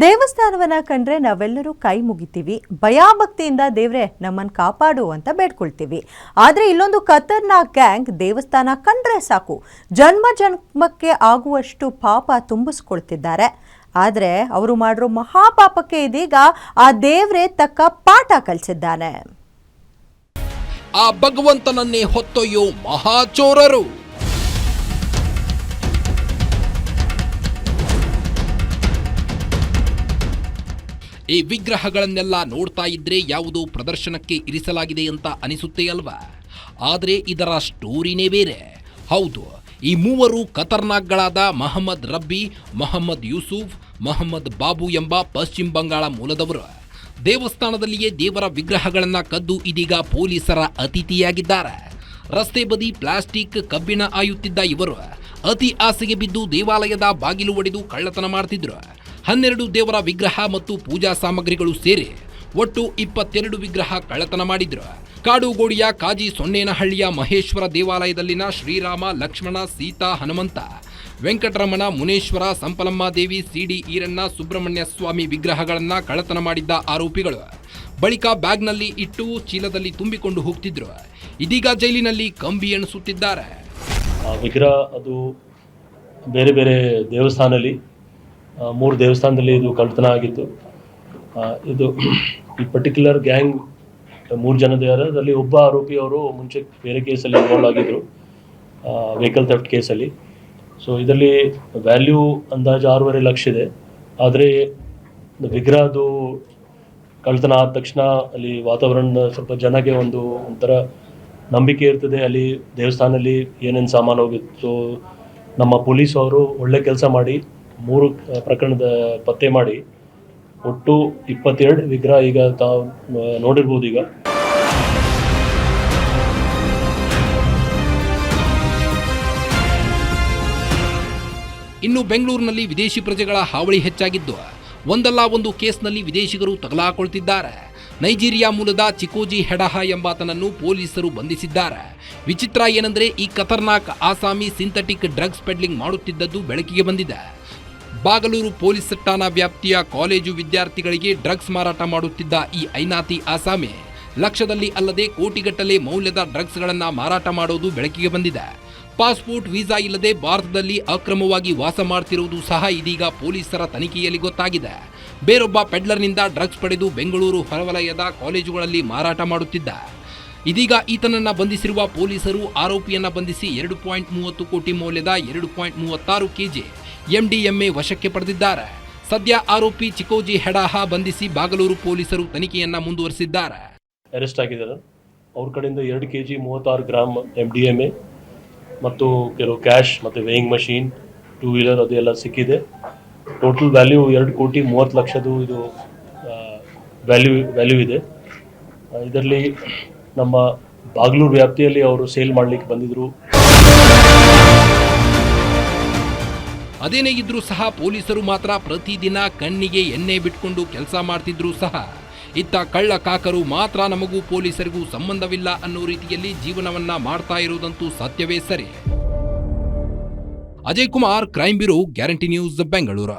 ದೇವಸ್ಥಾನವನ್ನ ಕಂಡ್ರೆ ನಾವೆಲ್ಲರೂ ಕೈ ಮುಗಿತೀವಿ, ಭಯಭಕ್ತಿಯಿಂದ ದೇವ್ರೆ ನಮ್ಮನ್ನು ಕಾಪಾಡು ಅಂತ ಬೇಡ್ಕೊಳ್ತೀವಿ. ಆದರೆ ಇಲ್ಲೊಂದು ಖತರ್ನಾಕ್ ಗ್ಯಾಂಗ್ ದೇವಸ್ಥಾನ ಕಂಡ್ರೆ ಸಾಕು ಜನ್ಮ ಜನ್ಮಕ್ಕೆ ಆಗುವಷ್ಟು ಪಾಪ ತುಂಬಿಸ್ಕೊಳ್ತಿದ್ದಾರೆ. ಆದರೆ ಅವರು ಮಾಡಿರೋ ಮಹಾಪಾಪಕ್ಕೆ ಇದೀಗ ಆ ದೇವ್ರೆ ತಕ್ಕ ಪಾಠ ಕಲಿಸಿದ್ದಾನೆ. ಆ ಭಗವಂತನನ್ನೇ ಹೊತ್ತೊಯ್ಯೋ ಮಹಾಚೋರರು. ಈ ವಿಗ್ರಹಗಳನ್ನೆಲ್ಲ ನೋಡ್ತಾ ಇದ್ರೆ ಯಾವುದೋ ಪ್ರದರ್ಶನಕ್ಕೆ ಇರಿಸಲಾಗಿದೆ ಅಂತ ಅನಿಸುತ್ತೆ ಅಲ್ವಾ? ಆದರೆ ಇದರ ಸ್ಟೋರಿನೇ ಬೇರೆ. ಹೌದು, ಈ ಮೂವರು ಖತರ್ನಾಕ್ಗಳಾದ ಮೊಹಮ್ಮದ್ ರಬ್ಬಿ, ಮೊಹಮ್ಮದ್ ಯೂಸುಫ್, ಮೊಹಮ್ಮದ್ ಬಾಬು ಎಂಬ ಪಶ್ಚಿಮ ಬಂಗಾಳ ಮೂಲದವರು ದೇವಸ್ಥಾನದಲ್ಲಿಯೇ ದೇವರ ವಿಗ್ರಹಗಳನ್ನು ಕದ್ದು ಇದೀಗ ಪೊಲೀಸರ ಅತಿಥಿಯಾಗಿದ್ದಾರೆ. ರಸ್ತೆ ಬದಿ ಪ್ಲಾಸ್ಟಿಕ್ ಕಬ್ಬಿಣ ಆಯುತ್ತಿದ್ದ ಇವರು ಅತಿ ಆಸೆಗೆ ಬಿದ್ದು ದೇವಾಲಯದ ಬಾಗಿಲು ಒಡೆದು ಕಳ್ಳತನ ಮಾಡ್ತಿದ್ರು. 12 ದೇವರ ವಿಗ್ರಹ ಮತ್ತು ಪೂಜಾ ಸಾಮಗ್ರಿಗಳು ಸೇರಿ ಒಟ್ಟು 22 ವಿಗ್ರಹ ಕಳ್ಳತನ ಮಾಡಿದ್ರು. ಕಾಡುಗೋಡಿಯ ಕಾಜಿ ಸೊನ್ನೇನಹಳ್ಳಿಯ ಮಹೇಶ್ವರ ದೇವಾಲಯದಲ್ಲಿನ ಶ್ರೀರಾಮ, ಲಕ್ಷ್ಮಣ, ಸೀತಾ, ಹನುಮಂತ, ವೆಂಕಟರಮಣ, ಮುನೇಶ್ವರ, ಸಂಪಲಮ್ಮ ದೇವಿ, ಸಿಡಿ ಈರಣ್ಣ, ಸುಬ್ರಹ್ಮಣ್ಯ ಸ್ವಾಮಿ ವಿಗ್ರಹಗಳನ್ನು ಕಳ್ಳತನ ಮಾಡಿದ್ದ ಆರೋಪಿಗಳು ಬಳಿಕ ಬ್ಯಾಗ್ನಲ್ಲಿ ಇಟ್ಟು ಚೀಲದಲ್ಲಿ ತುಂಬಿಕೊಂಡು ಹೋಗ್ತಿದ್ರು. ಇದೀಗ ಜೈಲಿನಲ್ಲಿ ಕಂಬಿ ಎಣಿಸುತ್ತಿದ್ದಾರೆ. ವಿಗ್ರಹ ಅದು ಬೇರೆ ಬೇರೆ ದೇವಸ್ಥಾನದಲ್ಲಿ 3 ದೇವಸ್ಥಾನದಲ್ಲಿ ಇದು ಕಳ್ಳತನ ಆಗಿತ್ತು. ಇದು ಈ ಪರ್ಟಿಕ್ಯುಲರ್ ಗ್ಯಾಂಗ್ 3 ಜನದಿದ್ದಾರೆ. ಅದರಲ್ಲಿ ಒಬ್ಬ ಆರೋಪಿ ಅವರು ಮುಂಚೆ ಬೇರೆ ಕೇಸಲ್ಲಿ ಇನ್ವಾಲ್ವ್ ಆಗಿದ್ದರು, ವೆಹಿಕಲ್ ಥೆಫ್ಟ್ ಕೇಸಲ್ಲಿ. ಸೊ ಇದರಲ್ಲಿ ವ್ಯಾಲ್ಯೂ ಅಂದಾಜು 6.5 ಲಕ್ಷ ಇದೆ. ಆದರೆ ವಿಗ್ರಹದು ಕಳ್ಳತನ ಆದ ತಕ್ಷಣ ಅಲ್ಲಿ ವಾತಾವರಣ ಸ್ವಲ್ಪ ಜನಕ್ಕೆ ಒಂಥರ ನಂಬಿಕೆ ಇರ್ತದೆ. ಅಲ್ಲಿ ದೇವಸ್ಥಾನದಲ್ಲಿ ಏನೇನು ಸಾಮಾನು ಹೋಗಿತ್ತು. ನಮ್ಮ ಪೊಲೀಸ್ ಅವರು ಒಳ್ಳೆ ಕೆಲಸ ಮಾಡಿ 3 ಪ್ರಕರಣದ ಪತ್ತೆ ಮಾಡಿ ಒಟ್ಟು 22 ವಿಗ್ರಹ ಈಗ ತಾವು ನೋಡಿರ್ಬೋದು. ಈಗ ಇನ್ನು ಬೆಂಗಳೂರಿನಲ್ಲಿ ವಿದೇಶಿ ಪ್ರಜೆಗಳ ಹಾವಳಿ ಹೆಚ್ಚಾಗಿದ್ದು ಒಂದಲ್ಲ ಒಂದು ಕೇಸ್ನಲ್ಲಿ ವಿದೇಶಿಗರು ತಗಲಾಕೊಳ್ತಿದ್ದಾರೆ. ನೈಜೀರಿಯಾ ಮೂಲದ ಚಿಕೋಜಿ ಹೆಡಹ ಎಂಬಾತನನ್ನು ಪೊಲೀಸರು ಬಂಧಿಸಿದ್ದಾರೆ. ವಿಚಿತ್ರ ಏನಂದ್ರೆ ಈ ಖತರ್ನಾಕ್ ಆಸಾಮಿ ಸಿಂಥೆಟಿಕ್ ಡ್ರಗ್ಸ್ ಪೆಡ್ಲಿಂಗ್ ಮಾಡುತ್ತಿದ್ದದ್ದು ಬೆಳಕಿಗೆ ಬಂದಿದೆ. ಬಾಗಲೂರು ಪೊಲೀಸ್ ಠಾಣಾ ವ್ಯಾಪ್ತಿಯ ಕಾಲೇಜು ವಿದ್ಯಾರ್ಥಿಗಳಿಗೆ ಡ್ರಗ್ಸ್ ಮಾರಾಟ ಮಾಡುತ್ತಿದ್ದ ಈ ಐನಾತಿ ಆಸಾಮಿ ಲಕ್ಷದಲ್ಲಿ ಅಲ್ಲದೆ ಕೋಟಿಗಟ್ಟಲೆ ಮೌಲ್ಯದ ಡ್ರಗ್ಸ್ಗಳನ್ನು ಮಾರಾಟ ಮಾಡೋದು ಬೆಳಕಿಗೆ ಬಂದಿದೆ. ಪಾಸ್ಪೋರ್ಟ್, ವೀಸಾ ಇಲ್ಲದೆ ಭಾರತದಲ್ಲಿ ಅಕ್ರಮವಾಗಿ ವಾಸ ಮಾಡ್ತಿರುವುದು ಸಹ ಇದೀಗ ಪೊಲೀಸರ ತನಿಖೆಯಲ್ಲಿ ಗೊತ್ತಾಗಿದೆ. ಬೇರೊಬ್ಬ ಪೆಡ್ಲರ್ನಿಂದ ಡ್ರಗ್ಸ್ ಪಡೆದು ಬೆಂಗಳೂರು ಹೊರವಲಯದ ಕಾಲೇಜುಗಳಲ್ಲಿ ಮಾರಾಟ ಮಾಡುತ್ತಿದ್ದ. ಇದೀಗ ಈತನನ್ನ ಬಂಧಿಸಿರುವ ಪೊಲೀಸರು ಆರೋಪಿಯನ್ನ ಬಂಧಿಸಿ 2.30 ಕೋಟಿ ಮೌಲ್ಯದ 2.36 ಕೆಜಿ MDMA ವಶಕ್ಕೆ ಪಡೆದಿದ್ದಾರೆ. ಸದ್ಯ ಆರೋಪಿ ಚಿಕೋಜಿ ಹೆಡಹ ಬಂಧಿಸಿ ಬಾಗಲೂರು ಪೊಲೀಸರು ತನಿಖೆಯನ್ನ ಮುಂದುವರಿಸಿದ್ದಾರೆ. ಅರೆಸ್ಟ್ ಆಗಿದ್ದಾರೆ. ಅವ್ರ ಕಡೆಯಿಂದ 2 ಕೆಜಿ 36 ಗ್ರಾಮ್ MDMA ಮತ್ತು ಕೆಲವು ಕ್ಯಾಶ್ ಮತ್ತು ವೇಯಿಂಗ್ ಮಷೀನ್, 2 ವೀಲರ್ ಅದೆಲ್ಲ ಸಿಕ್ಕಿದೆ. ಟೋಟಲ್ ವ್ಯಾಲ್ಯೂ 2,30,00,000 ಇದು ವ್ಯಾಲ್ಯೂ ಇದೆ. ಇದರಲ್ಲಿ ನಮ್ಮ ಬಾಗಲೂರು ವ್ಯಾಪ್ತಿಯಲ್ಲಿ ಅವರು ಸೇಲ್ ಮಾಡಲಿಕ್ಕೆ ಬಂದಿದ್ರು. ಅದೇನೇ ಇದ್ರೂ ಸಹ ಪೊಲೀಸರು ಮಾತ್ರ ಪ್ರತಿದಿನ ಕಣ್ಣಿಗೆ ಎಣ್ಣೆ ಬಿಟ್ಕೊಂಡು ಕೆಲಸ ಮಾಡ್ತಿದ್ರು ಸಹ ಇತ್ತ ಕಳ್ಳ ಕಾಕರು ಮಾತ್ರ ನಮಗೂ ಪೊಲೀಸರಿಗೂ ಸಂಬಂಧವಿಲ್ಲ ಅನ್ನೋ ರೀತಿಯಲ್ಲಿ ಜೀವನವನ್ನ ಮಾಡ್ತಾ ಇರುವುದಂತೂ ಸತ್ಯವೇ ಸರಿ. Ajay Kumar, crime bureau, guarantee news, Bengaluru.